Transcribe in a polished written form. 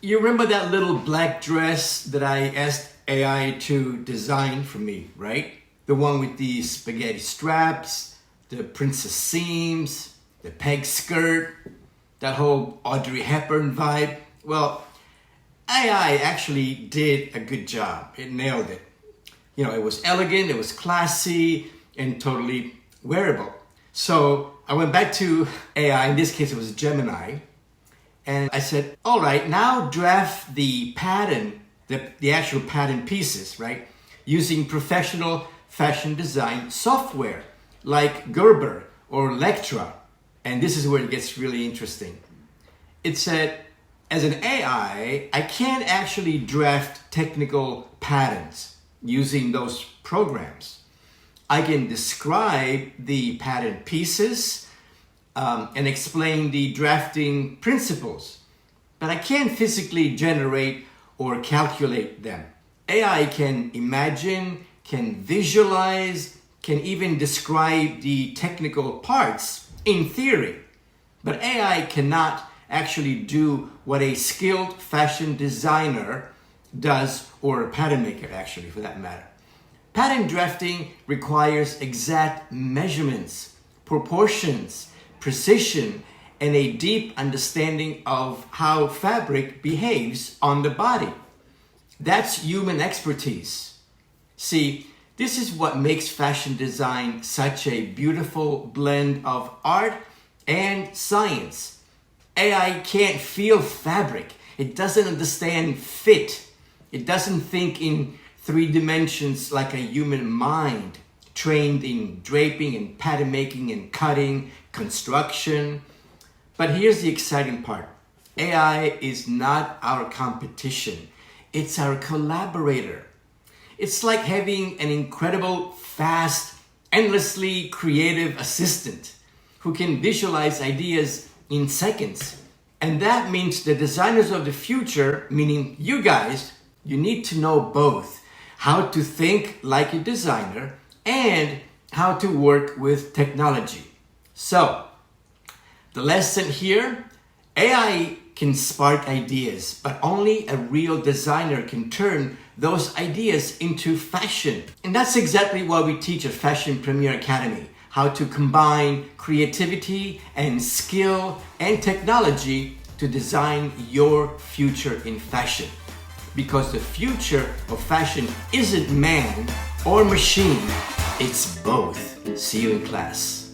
You remember that little black dress that I asked AI to design for me, right? The one with the spaghetti straps, the princess seams, the peg skirt, that whole Audrey Hepburn vibe. Well, AI actually did a good job. It nailed it. You know, it was elegant, it was classy, and totally wearable. So I went back to AI, in this case it was Gemini, and I said, all right, now draft the pattern, the actual pattern pieces, right? Using professional fashion design software like Gerber or Lectra. And this is where it gets really interesting. It said, as an AI, I can't actually draft technical patterns using those programs. I can describe the pattern pieces and explain the drafting principles, but I can't physically generate or calculate them. AI can imagine, can visualize, can even describe the technical parts in theory, but AI cannot actually do what a skilled fashion designer does, or a pattern maker actually for that matter. Pattern drafting requires exact measurements, proportions, precision, and a deep understanding of how fabric behaves on the body. That's human expertise. See, this is what makes fashion design such a beautiful blend of art and science. AI can't feel fabric. It doesn't understand fit. It doesn't think in 3 dimensions like a human mind, trained in draping and pattern making and cutting, construction. But here's the exciting part. AI is not our competition. It's our collaborator. It's like having an incredible, fast, endlessly creative assistant who can visualize ideas in seconds. And that means the designers of the future, meaning you guys, you need to know both how to think like a designer and how to work with technology. So, the lesson here, AI can spark ideas, but only a real designer can turn those ideas into fashion. And that's exactly why we teach at Fashion Premier Academy, how to combine creativity and skill and technology to design your future in fashion. Because the future of fashion isn't man or machine, it's both. See you in class.